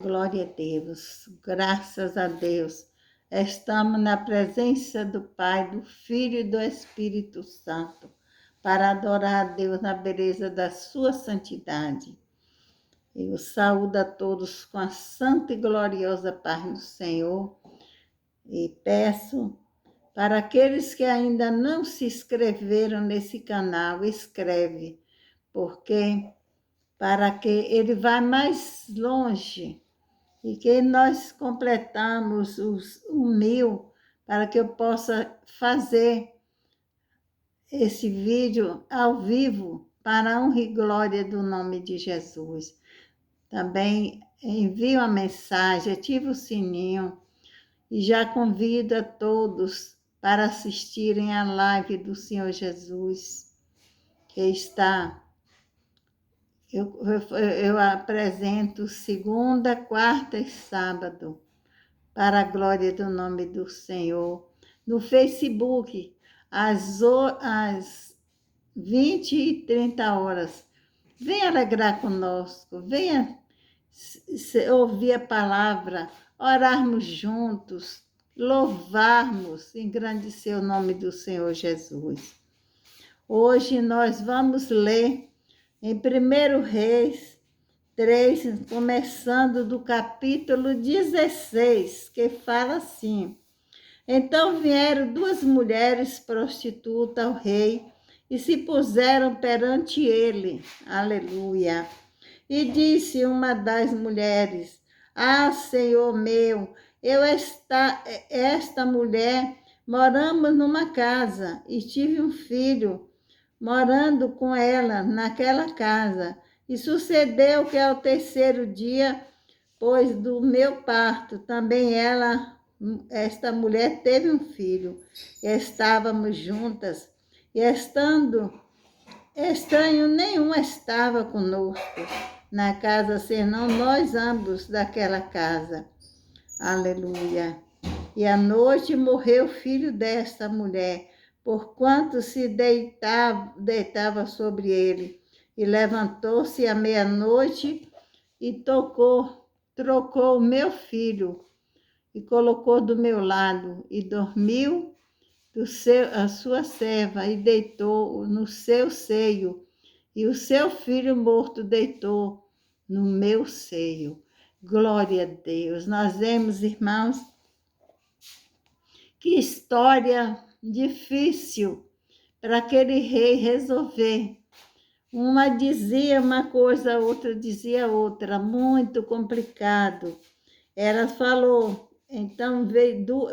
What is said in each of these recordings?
Glória a Deus, graças a Deus. Estamos na presença do Pai, do Filho e do Espírito Santo, para adorar a Deus na beleza da sua santidade. Eu saúdo a todos com a santa e gloriosa paz do Senhor e peço para aqueles que ainda não se inscreveram nesse canal, escreve, porque para que ele vá mais longe e que nós completamos o 1000 para que eu possa fazer esse vídeo ao vivo para a honra e glória do nome de Jesus. Também envio a mensagem, ative o sininho e já convido a todos para assistirem a live do Senhor Jesus, que está... Eu apresento segunda, quarta e sábado, para a glória do nome do Senhor. No Facebook, às 20h30. Venha alegrar conosco, venha ouvir a palavra, orarmos juntos, louvarmos, engrandecer o nome do Senhor Jesus. Hoje nós vamos ler em 1 Reis 3, começando do capítulo 16, que fala assim: Então vieram duas mulheres prostitutas ao rei e se puseram perante ele. Aleluia. E disse uma das mulheres: Ah, Senhor meu, esta mulher moramos numa casa e tive um filho morando com ela naquela casa. E sucedeu que ao terceiro dia, pois do meu parto, também esta mulher teve um filho. E estávamos juntas, e estranho nenhum estava conosco na casa, senão nós ambos daquela casa. Aleluia. E à noite morreu o filho desta mulher, porquanto se deitava sobre ele. E levantou-se à meia-noite e trocou o meu filho e colocou do meu lado e dormiu a sua serva e deitou no seu seio, e o seu filho morto deitou no meu seio. Glória a Deus. Nós vemos, irmãos, que história difícil para aquele rei resolver. Uma dizia uma coisa, a outra dizia outra, muito complicado. Ela falou, então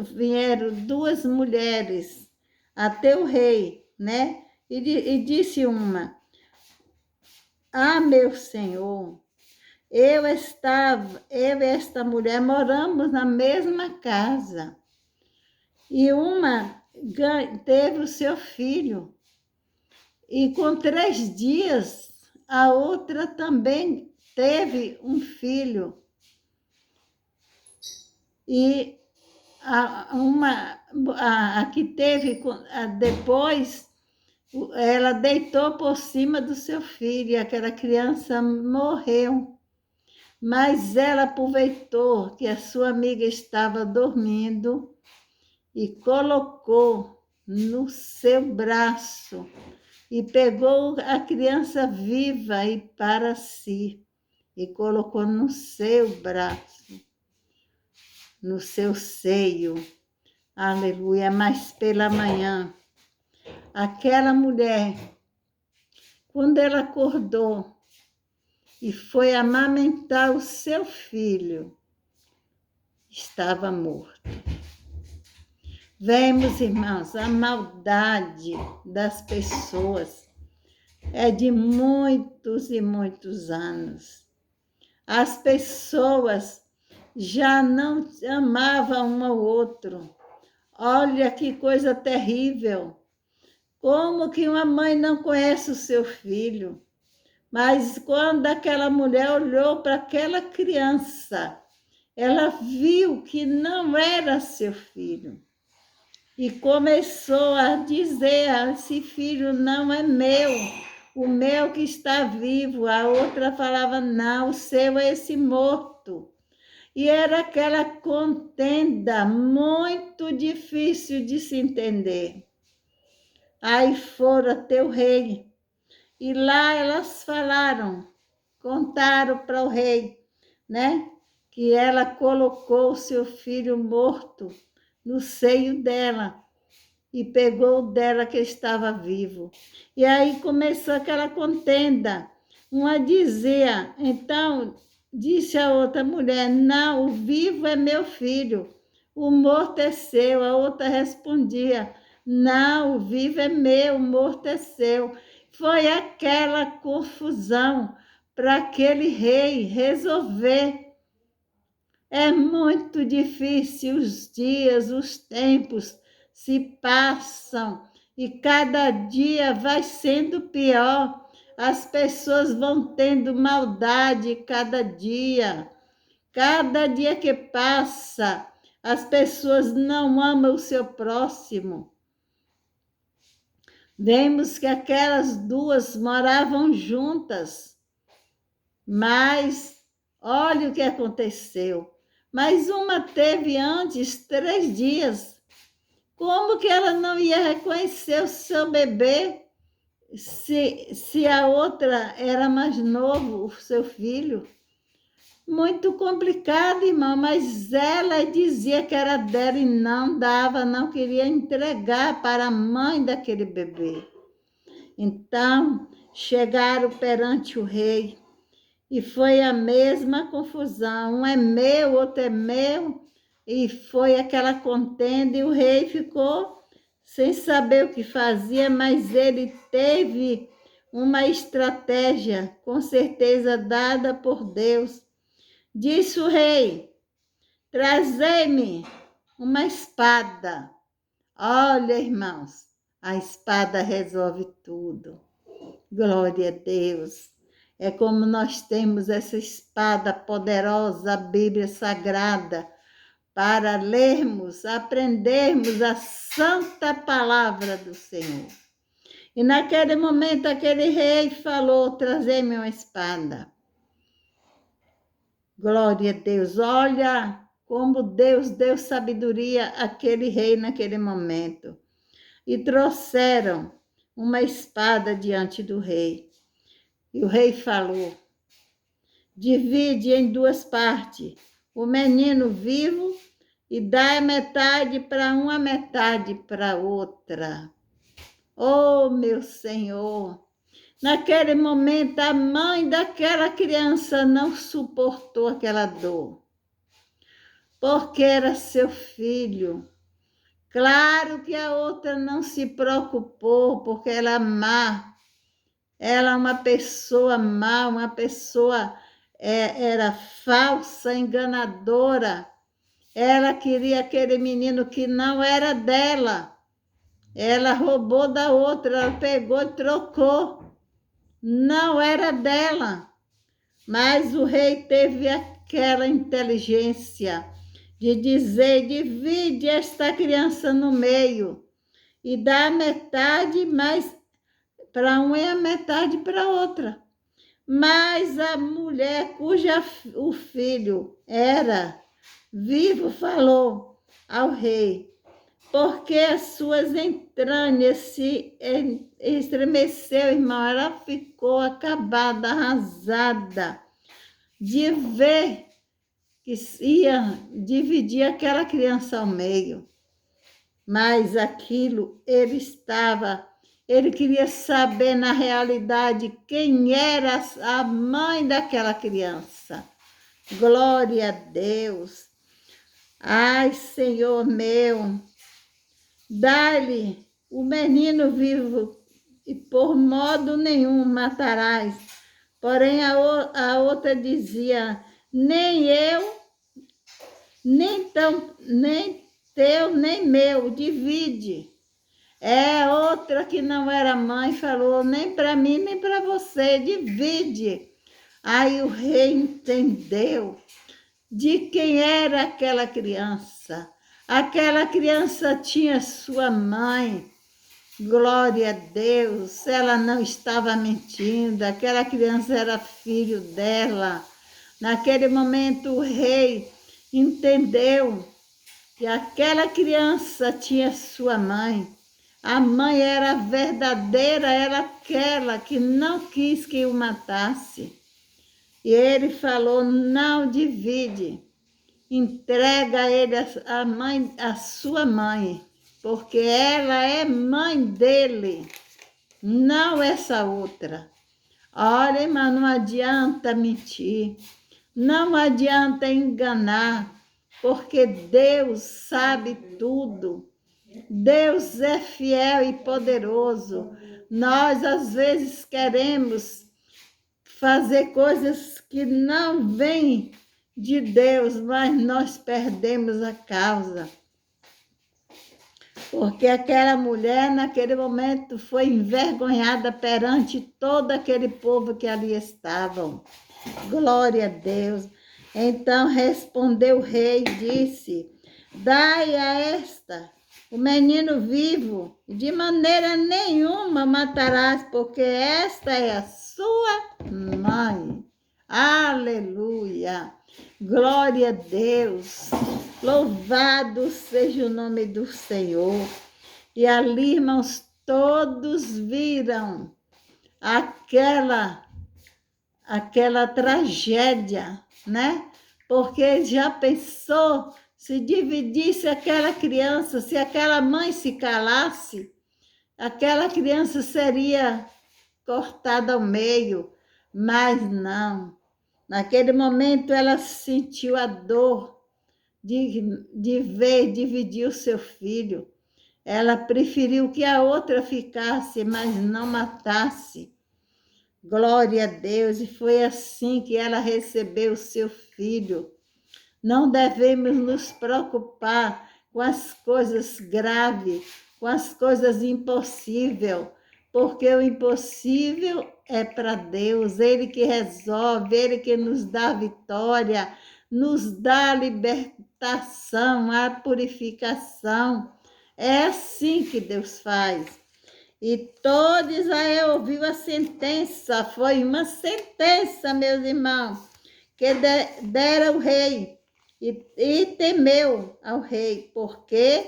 vieram duas mulheres até o rei, né? E disse uma: Ah, meu senhor, eu e esta mulher moramos na mesma casa. E uma teve o seu filho. E com 3 dias, a outra também teve um filho. E a que teve depois, ela deitou por cima do seu filho e aquela criança morreu. Mas ela aproveitou que a sua amiga estava dormindo e colocou no seu braço e pegou a criança viva e para si e colocou no seu braço, no seu seio. Aleluia. Mas pela manhã, aquela mulher, quando ela acordou e foi amamentar o seu filho, estava morto. Vemos, irmãos, a maldade das pessoas é de muitos e muitos anos. As pessoas já não amavam um ao outro. Olha que coisa terrível. Como que uma mãe não conhece o seu filho? Mas quando aquela mulher olhou para aquela criança, ela viu que não era seu filho. E começou a dizer: esse filho não é meu, o meu que está vivo. A outra falava: não, o seu é esse morto. E era aquela contenda muito difícil de se entender. Aí foram até o rei, e lá elas falaram, contaram para o rei, né? Que ela colocou o seu filho morto no seio dela e pegou o dela que estava vivo. E aí começou aquela contenda. Uma dizia, então disse a outra mulher, não, o vivo é meu filho, o morto é seu. A outra respondia, não, o vivo é meu, o morto é seu. Foi aquela confusão para aquele rei resolver. É muito difícil, os dias, os tempos se passam e cada dia vai sendo pior. As pessoas vão tendo maldade cada dia. Cada dia que passa, as pessoas não amam o seu próximo. Vemos que aquelas duas moravam juntas, mas olha o que aconteceu. Mas uma teve antes 3 dias. Como que ela não ia reconhecer o seu bebê se a outra era mais novo, o seu filho? Muito complicado, irmão, mas ela dizia que era dela e não dava, não queria entregar para a mãe daquele bebê. Então, chegaram perante o rei e foi a mesma confusão. Um é meu, outro é meu, e foi aquela contenda, e o rei ficou sem saber o que fazia, mas ele teve uma estratégia, com certeza dada por Deus. Disse o rei, trazei-me uma espada. Olha, irmãos, a espada resolve tudo. Glória a Deus. É como nós temos essa espada poderosa, a Bíblia Sagrada, para lermos, aprendermos a santa palavra do Senhor. E naquele momento, aquele rei falou, trazei-me uma espada. Glória a Deus. Olha como Deus deu sabedoria àquele rei naquele momento. E trouxeram uma espada diante do rei. E o rei falou, divide em 2 partes o menino vivo e dá metade para uma, metade para outra. Oh, meu Senhor! Naquele momento, a mãe daquela criança não suportou aquela dor, porque era seu filho. Claro que a outra não se preocupou, porque ela é má. Ela é uma pessoa má, uma pessoa era falsa, enganadora. Ela queria aquele menino que não era dela. Ela roubou da outra, ela pegou e trocou. Não era dela. Mas o rei teve aquela inteligência de dizer, divide esta criança no meio e dá metade mais para uma e a metade para outra. Mas a mulher o filho era vivo falou ao rei, porque as suas entranhas se estremeceu, irmão. Ela ficou acabada, arrasada, de ver que ia dividir aquela criança ao meio. Mas aquilo, ele queria saber na realidade quem era a mãe daquela criança. Glória a Deus. Ai, Senhor meu, dá-lhe o menino vivo e por modo nenhum matarás. Porém, a outra dizia, nem eu, nem teu, nem meu, divide. Outra que não era mãe falou, nem para mim, nem para você, divide. Aí o rei entendeu de quem era aquela criança. Aquela criança tinha sua mãe. Glória a Deus, ela não estava mentindo, aquela criança era filho dela. Naquele momento o rei entendeu que aquela criança tinha sua mãe. A mãe era verdadeira, era aquela que não quis que o matasse. E ele falou, não divide, entrega a ele a sua mãe, porque ela é mãe dele, não essa outra. Olha, mas não adianta mentir, não adianta enganar, porque Deus sabe tudo. Deus é fiel e poderoso. Nós, às vezes, queremos fazer coisas que não vêm de Deus, mas nós perdemos a causa. Porque aquela mulher, naquele momento, foi envergonhada perante todo aquele povo que ali estavam. Glória a Deus. Então respondeu o rei e disse, dai a esta o menino vivo, e de maneira nenhuma matarás, porque esta é a sua mãe. Aleluia. Glória a Deus. Louvado seja o nome do Senhor. E ali, irmãos, todos viram aquela tragédia, né? Porque já pensou se dividisse aquela criança, se aquela mãe se calasse, aquela criança seria cortada ao meio, mas não. Naquele momento ela sentiu a dor de ver dividir o seu filho. Ela preferiu que a outra ficasse, mas não matasse. Glória a Deus, e foi assim que ela recebeu o seu filho. Não devemos nos preocupar com as coisas graves, com as coisas impossíveis, porque o impossível é para Deus, Ele que resolve, Ele que nos dá a vitória, nos dá a libertação, a purificação. É assim que Deus faz. E todo Israel ouviu a sentença, foi uma sentença, meus irmãos, que dera o rei, e temeu ao rei, porque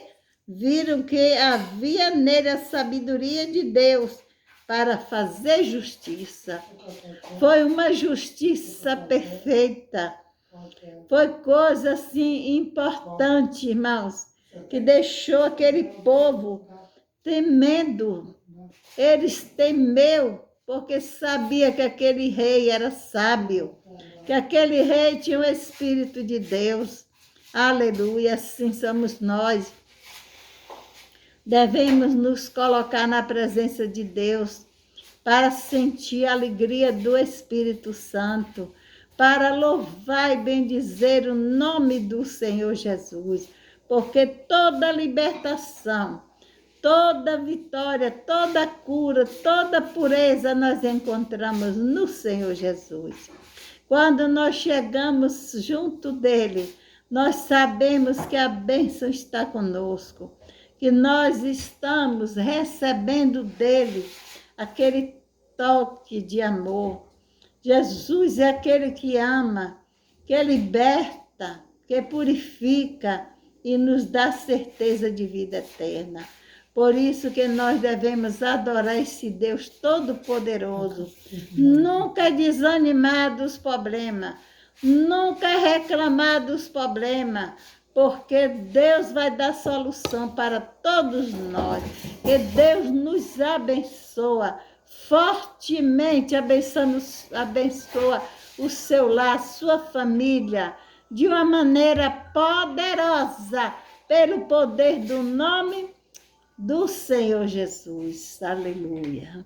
viram que havia nele a sabedoria de Deus para fazer justiça. Foi uma justiça perfeita, foi coisa assim importante, irmãos, que deixou aquele povo temendo. Eles temeu porque sabia que aquele rei era sábio, que aquele rei tinha o Espírito de Deus. Aleluia, assim somos nós. Devemos nos colocar na presença de Deus para sentir a alegria do Espírito Santo, para louvar e bendizer o nome do Senhor Jesus, porque toda libertação, toda vitória, toda cura, toda pureza nós encontramos no Senhor Jesus. Quando nós chegamos junto dele, nós sabemos que a bênção está conosco, que nós estamos recebendo dele aquele toque de amor. Jesus é aquele que ama, que liberta, que purifica e nos dá certeza de vida eterna. Por isso que nós devemos adorar esse Deus Todo-Poderoso, nunca desanimar dos problemas, nunca reclamar dos problemas, porque Deus vai dar solução para todos nós. Que Deus nos abençoa fortemente, abençoa o seu lar, sua família, de uma maneira poderosa, pelo poder do nome do Senhor Jesus. Aleluia.